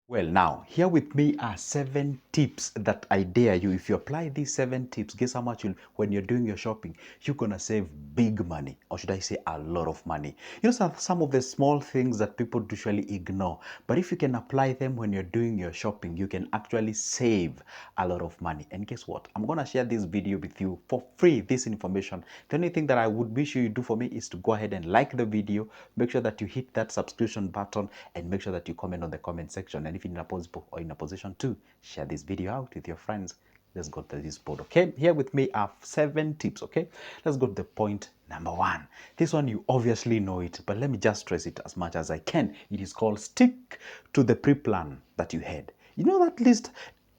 Well, now, here with me are 7 tips that I dare you. If you apply these 7 tips, guess how much when you're doing your shopping, you're gonna save big money, or should I say a lot of money. You know, some of the small things that people usually ignore, but if you can apply them when you're doing your shopping, you can actually save a lot of money. And guess what? I'm gonna share this video with you for free, this information. The only thing that I would wish you do for me is to go ahead and like the video, make sure that you hit that subscription button, and make sure that you comment on the comment section. And if you're in a position to share this video out with your friends, let's go to this board. Okay, here with me are 7 tips. Okay, let's go to the point number 1. This one you obviously know it, but let me just stress it as much as I can. It is called stick to the pre-plan that you had. You know that list.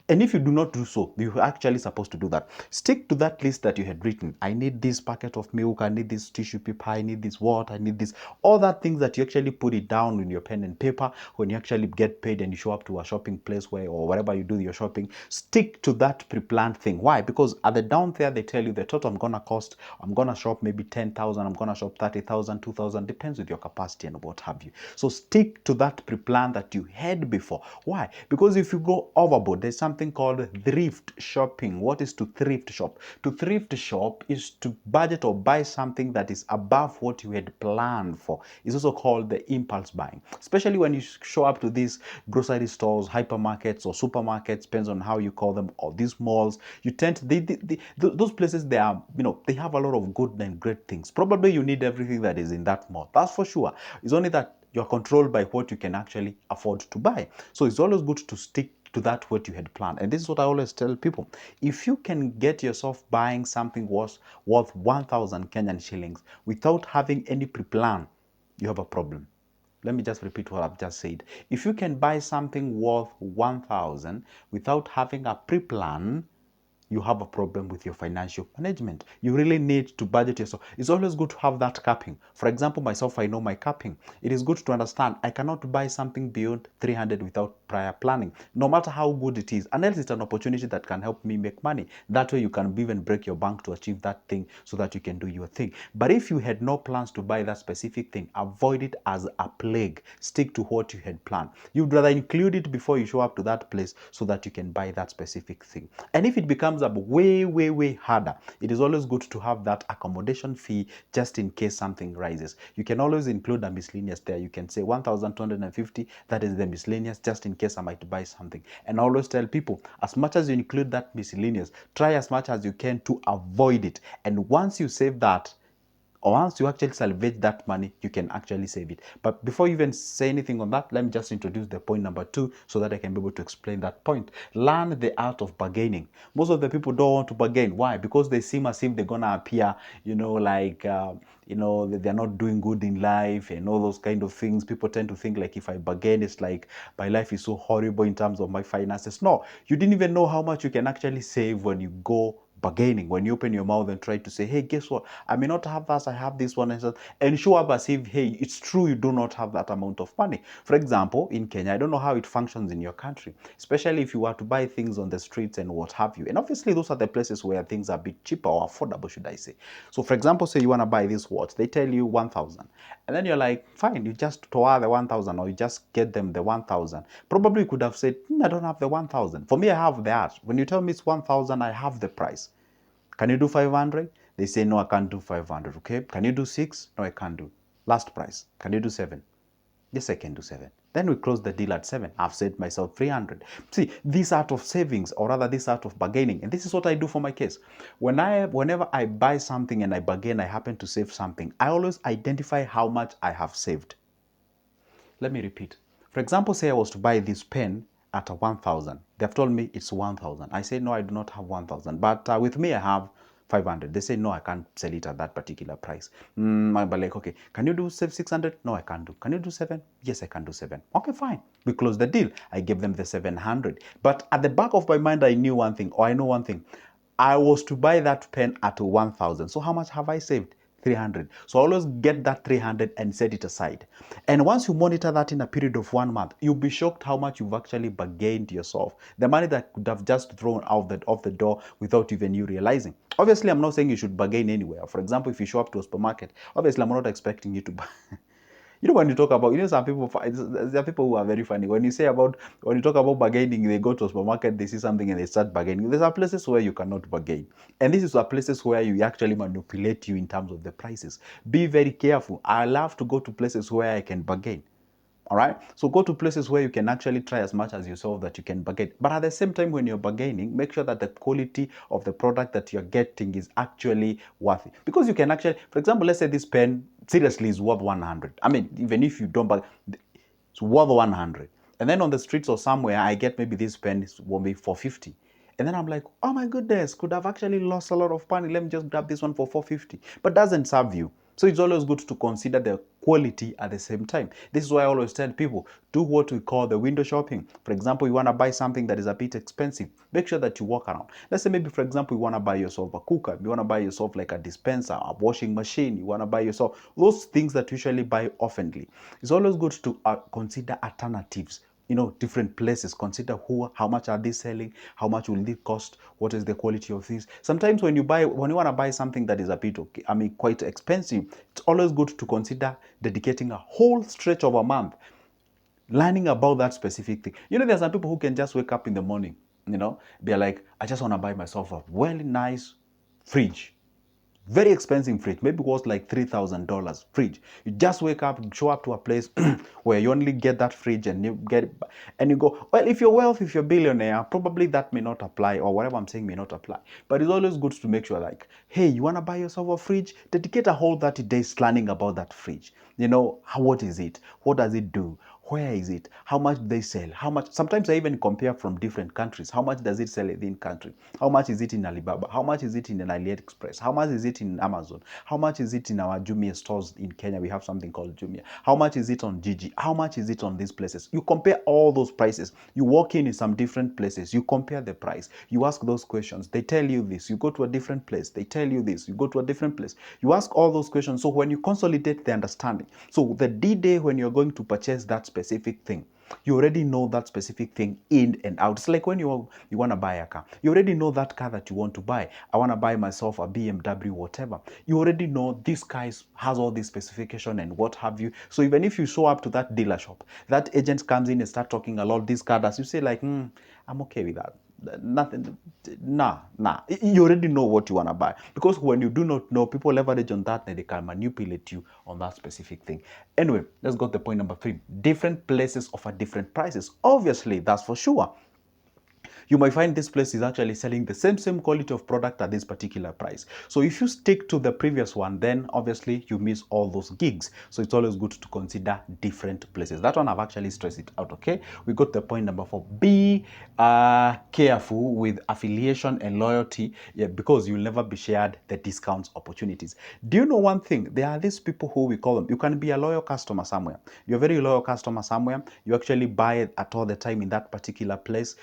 And if you do not do so, you're actually supposed to do that. Stick to that list that you had written. I need this packet of milk, I need this tissue paper, I need this water, I need this. All that things that you actually put it down in your pen and paper when you actually get paid and you show up to a shopping place where or wherever you do your shopping. Stick to that pre-planned thing. Why? Because at the down there they tell you the total I'm gonna shop maybe 10,000, I'm gonna shop 30,000, 2,000, depends with your capacity and what have you. So stick to that pre-plan that you had before. Why? Because if you go overboard, there's something called thrift shopping. What is to thrift shop? To thrift shop is to budget or buy something that is above what you had planned for. It's also called the impulse buying, especially when you show up to these grocery stores, hypermarkets, or supermarkets, depends on how you call them, or these malls. You tend to, those places, they are, they have a lot of good and great things. Probably you need everything that is in that mall, that's for sure. It's only that you're controlled by what you can actually afford to buy. So it's always good to stick to that what you had planned. And this is what I always tell people. If you can get yourself buying something worth 1,000 Kenyan shillings without having any pre-plan, you have a problem. Let me just repeat what I've just said. If you can buy something worth 1,000 without having a pre-plan, you have a problem with your financial management. You really need to budget yourself. It's always good to have that capping. For example, myself, I know my capping. It is good to understand I cannot buy something beyond 300 without prior planning, no matter how good it is, unless it's an opportunity that can help me make money. That way you can even break your bank to achieve that thing so that you can do your thing. But if you had no plans to buy that specific thing, avoid it as a plague. Stick to what you had planned. You'd rather include it before you show up to that place so that you can buy that specific thing. And if it becomes up way harder, it is always good to have that accommodation fee just in case something rises. You can always include a miscellaneous there. You can say 1,250, that is the miscellaneous, just in case I might buy something. And I always tell people, as much as you include that miscellaneous, try as much as you can to avoid it. And once you save that, or once you actually salvage that money, you can actually save it. But before you even say anything on that, let me just introduce the point number 2 so that I can be able to explain that point. Learn the art of bargaining. Most of the people don't want to bargain. Why? Because they seem as if they're gonna appear, like they're not doing good in life and all those kind of things. People tend to think like, if I bargain, it's like my life is so horrible in terms of my finances. No, you didn't even know how much you can actually save when you go bargaining, when you open your mouth and try to say, hey, guess what, I may not have that, I have this one, and show up as if, hey, it's true, you do not have that amount of money. For example, in Kenya, I don't know how it functions in your country, especially if you were to buy things on the streets and what have you. And obviously those are the places where things are a bit cheaper or affordable, should I say. So for example, say you want to buy this watch, they tell you 1,000, and then you're like, fine, you just tower the 1,000, or you just get them the 1,000. Probably you could have said, I don't have the 1,000. For me, I have that. When you tell me it's 1,000, I have the price. Can you do 500? They say, no, I can't do 500. Okay. Can you do 6? No, I can't do. Last price. Can you do 7? Yes, I can do 7. Then we close the deal at 7. I've saved myself 300. See, this art of savings, or rather this art of bargaining, and this is what I do for my case. Whenever I buy something and I bargain, I happen to save something, I always identify how much I have saved. Let me repeat. For example, say I was to buy this pen at 1,000. They've told me it's 1,000. I say, no, I do not have 1,000. But with me, I have 500. They say, no, I can't sell it at that particular price. But like, okay, can you do 600? No, I can't do. Can you do 7? Yes, I can do 7. Okay, fine. We close the deal. I gave them the 700. But at the back of my mind, I knew one thing, or I know one thing. I was to buy that pen at 1,000. So how much have I saved? 300. So always get that 300 and set it aside. And once you monitor that in a period of 1 month, you'll be shocked how much you've actually bargained yourself. The money that could have just thrown out off the door without even you realizing. Obviously, I'm not saying you should bargain anywhere. For example, if you show up to a supermarket, obviously I'm not expecting you to buy You know, when you talk about, you know, some people, there are people who are very funny. When you say about, when you talk about bargaining, they go to a supermarket, they see something and they start bargaining. There's are places where you cannot bargain. And this is are places where you actually manipulate you in terms of the prices. Be very careful. I love to go to places where I can bargain. All right. So go to places where you can actually try as much as yourself that you can bargain. But at the same time, when you're bargaining, make sure that the quality of the product that you're getting is actually worth it. Because you can actually, for example, let's say this pen seriously is worth 100. I mean, even if you don't bargain, it's worth 100. And then on the streets or somewhere, I get maybe this pen won't be 450. And then I'm like, oh my goodness, could have actually lost a lot of money. Let me just grab this one for 450. But doesn't serve you. So it's always good to consider the quality at the same time. This is why I always tell people, do what we call the window shopping. For example, you want to buy something that is a bit expensive. Make sure that you walk around. Let's say maybe, for example, you want to buy yourself a cooker. You want to buy yourself like a dispenser, a washing machine. You want to buy yourself those things that you usually buy oftenly. It's always good to consider alternatives, you know, different places. Consider how much are they selling, how much will it cost, what is the quality of this. Sometimes when you want to buy something that is a bit okay, I mean quite expensive, it's always good to consider dedicating a whole stretch of a month learning about that specific thing. You know, there's some people who can just wake up in the morning, you know, they're like, I just want to buy myself a really nice fridge, very expensive fridge, maybe it was like $3,000 fridge. You just wake up, show up to a place where you only get that fridge and you get it, and you go, well, if you're wealthy, if you're a billionaire, probably that may not apply, or whatever I'm saying may not apply. But it's always good to make sure, like, hey, you want to buy yourself a fridge? Dedicate a whole 30 days learning about that fridge. You know, what is it? What does it do? Where is it? How much do they sell? How much? Sometimes I even compare from different countries. How much does it sell within country? How much is it in Alibaba? How much is it in an AliExpress? How much is it in Amazon? How much is it in our Jumia stores in Kenya? We have something called Jumia. How much is it on Gigi? How much is it on these places? You compare all those prices. You walk in some different places. You compare the price. You ask those questions. They tell you this. You go to a different place. They tell you this. You go to a different place. You ask all those questions. So when you consolidate the understanding, so the D-Day when you're going to purchase that specific thing, you already know that specific thing in and out. It's like when you want to buy a car. You already know that car that you want to buy. I want to buy myself a BMW, whatever. You already know this car has all this specification and what have you. So even if you show up to that dealer shop, that agent comes in and start talking a lot these cars, you say like, I'm okay with that. Nothing, nah. You already know what you want to buy, because when you do not know, people leverage on that and they can manipulate you on that specific thing. Anyway, let's go to the point number 3. Different places offer different prices. Obviously, that's for sure. You might find this place is actually selling the same quality of product at this particular price. So if you stick to the previous one, then obviously you miss all those gigs. So it's always good to consider different places. That one I've actually stressed it out, okay? We got to the point number 4. Be careful with affiliation and loyalty, because you'll never be shared the discounts opportunities. Do you know one thing? There are these people who we call them, you can be a loyal customer somewhere. You're a very loyal customer somewhere. You actually buy it at all the time in that particular place.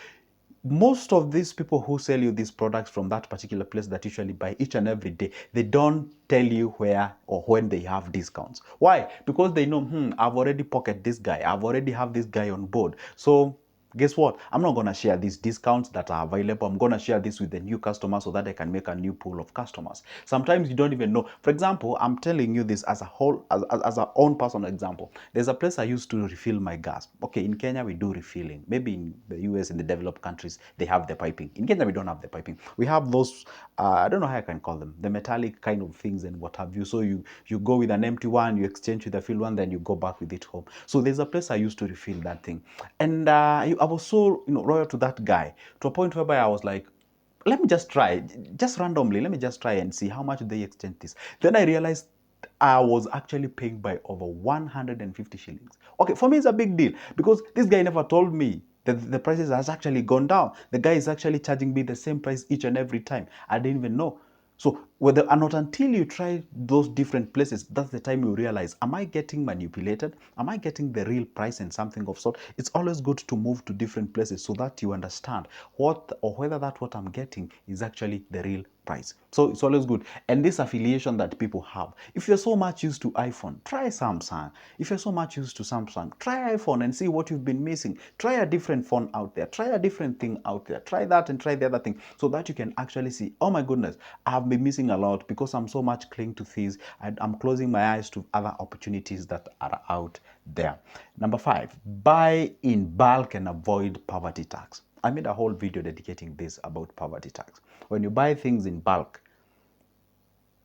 Most of these people who sell you these products from that particular place that usually buy each and every day, they don't tell you where or when they have discounts. Why? Because they know, I've already pocketed this guy. I've already have this guy on board. So guess what? I'm not going to share these discounts that are available. I'm going to share this with the new customers so that I can make a new pool of customers. Sometimes you don't even know. For example, I'm telling you this as a whole, as a own personal example. There's a place I used to refill my gas. Okay, in Kenya, we do refilling. Maybe in the US, in the developed countries, they have the piping. In Kenya, we don't have the piping. We have those, I don't know how I can call them, the metallic kind of things and what have you. So you go with an empty one, you exchange with a filled one, then you go back with it home. So there's a place I used to refill that thing. And I was so loyal to that guy, to a point whereby I was like, let me just try, just randomly, let me just try and see how much they exchange this. Then I realized I was actually paying by over 150 shillings. Okay, for me it's a big deal, because this guy never told me that the prices has actually gone down. The guy is actually charging me the same price each and every time. I didn't even know. So whether or not, until you try those different places, that's the time you realize, am I getting manipulated? Am I getting the real price and something of sort? It's always good to move to different places so that you understand what or whether that what I'm getting is actually the real price. So it's always good. And this affiliation that people have, if you're so much used to iPhone, try Samsung. If you're so much used to Samsung, try iPhone and see what you've been missing. Try a different phone out there. Try a different thing out there. Try that and try the other thing, so that you can actually see, oh my goodness, I've been missing a lot because I'm so much clinging to things. I'm closing my eyes to other opportunities that are out there. Number 5, buy in bulk and avoid poverty tax. I made a whole video dedicating this about poverty tax. When you buy things in bulk,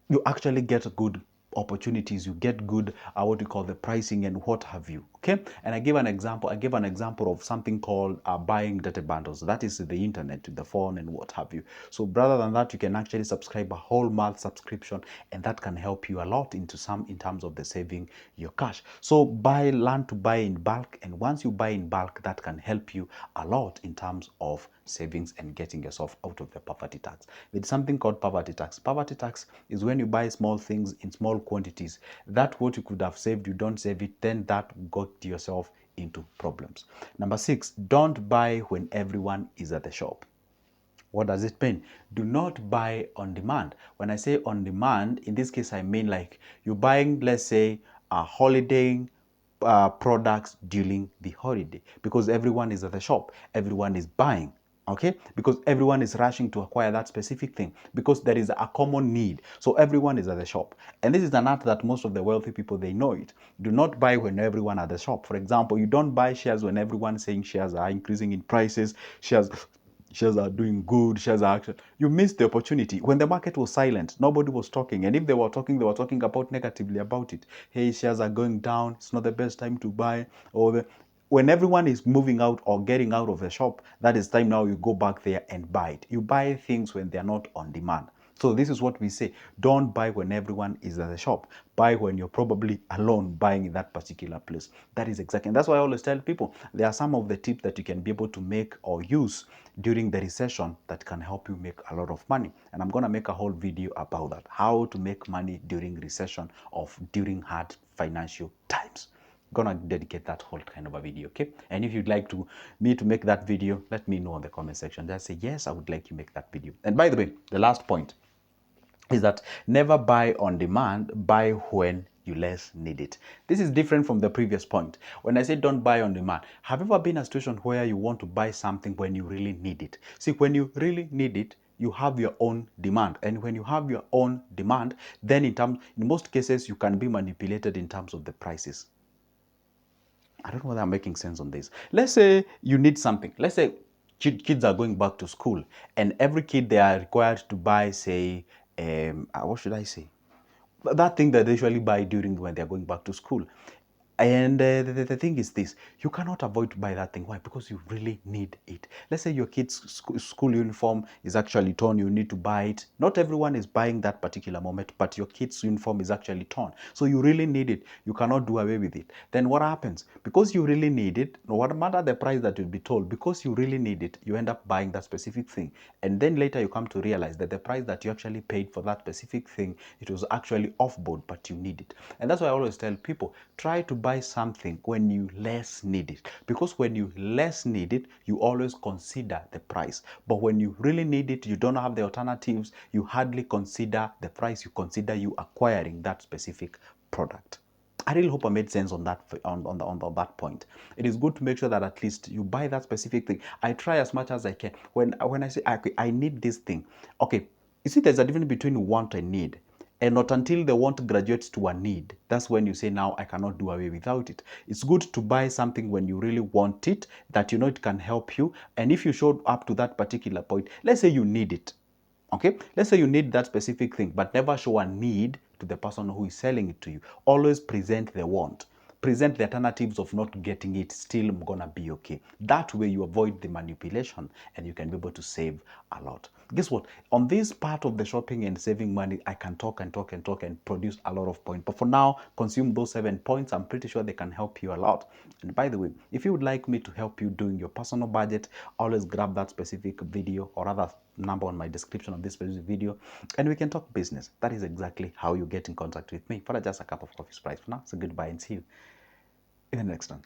you actually get good opportunities, you get good what you call the pricing and what have you. Okay, and I gave an example of something called buying data bundles. That is the internet, the phone and what have you. So rather than that, you can actually subscribe a whole month subscription, and that can help you a lot in terms of the saving your cash. So learn to buy in bulk, and once you buy in bulk, that can help you a lot in terms of savings and getting yourself out of the poverty tax. There's something called poverty tax. Poverty tax is when you buy small things in small quantities. That what you could have saved, you don't save it, then that got yourself into problems. Number 6, don't buy when everyone is at the shop. What does it mean? Do not buy on demand. When I say on demand, in this case, I mean like you're buying, let's say, a holiday products during the holiday because everyone is at the shop, everyone is buying. Okay, because everyone is rushing to acquire that specific thing because there is a common need, so everyone is at the shop. And this is an art that most of the wealthy people, they know it. Do not buy when everyone at the shop. For example, you don't buy shares when everyone's saying shares are increasing in prices, shares are doing good, shares are actually, you missed the opportunity. When the market was silent, nobody was talking, and if they were talking about negatively about it. Hey, shares are going down, it's not the best time to buy. When everyone is moving out or getting out of the shop, that is time now you go back there and buy it. You buy things when they're not on demand. So this is what we say: don't buy when everyone is at the shop. Buy when you're probably alone buying in that particular place. That is exactly, and that's why I always tell people there are some of the tips that you can be able to make or use during the recession that can help you make a lot of money. And I'm going to make a whole video about that, how to make money during recession or during hard financial times. Gonna dedicate that whole kind of a video. Okay, and if you'd like me to make that video, let me know in the comment section. Just say yes, I would like you to make that video. And by the way, the last point is that never buy on demand, buy when you less need it. This is different from the previous point. When I say don't buy on demand, have you ever been in a situation where you want to buy something when you really need it? See, when you really need it, you have your own demand, and when you have your own demand, then in most cases you can be manipulated in terms of the prices. I don't know whether I'm making sense on this. Let's say you need something. Let's say kids are going back to school, and every kid, they are required to buy, say, what should I say? That thing that they usually buy during when they're going back to school. And the thing is this: you cannot avoid to buy that thing. Why? Because you really need it. Let's say your kid's school uniform is actually torn, you need to buy it. Not everyone is buying that particular moment, but your kid's uniform is actually torn, so you really need it. You cannot do away with it. Then what happens? Because you really need it, no matter the price that you'll be told, because you really need it, you end up buying that specific thing. And then later you come to realize that the price that you actually paid for that specific thing, it was actually off board, but you need it. And that's why I always tell people, try to buy something when you less need it, because when you less need it, you always consider the price. But when you really need it, you don't have the alternatives, you hardly consider the price, you consider you acquiring that specific product. I really hope I made sense on that on that point. It is good to make sure that at least you buy that specific thing. I try as much as I can. When I say I need this thing, okay, you see there's a difference between want and need. And not until the want graduates to a need, that's when you say, now I cannot do away without it. It's good to buy something when you really want it, that you know it can help you. And if you showed up to that particular point, let's say you need it. Okay, let's say you need that specific thing, but never show a need to the person who is selling it to you. Always present the want. Present the alternatives of not getting it, still gonna be okay. That way you avoid the manipulation and you can be able to save a lot. Guess what? On this part of the shopping and saving money, I can talk and talk and talk and produce a lot of points. But for now, consume those 7 points. I'm pretty sure they can help you a lot. And by the way, if you would like me to help you doing your personal budget, always grab that specific video or other number on my description of this specific video, and we can talk business. That is exactly how you get in contact with me for just a cup of coffee's price. For now, so goodbye and see you in the next one.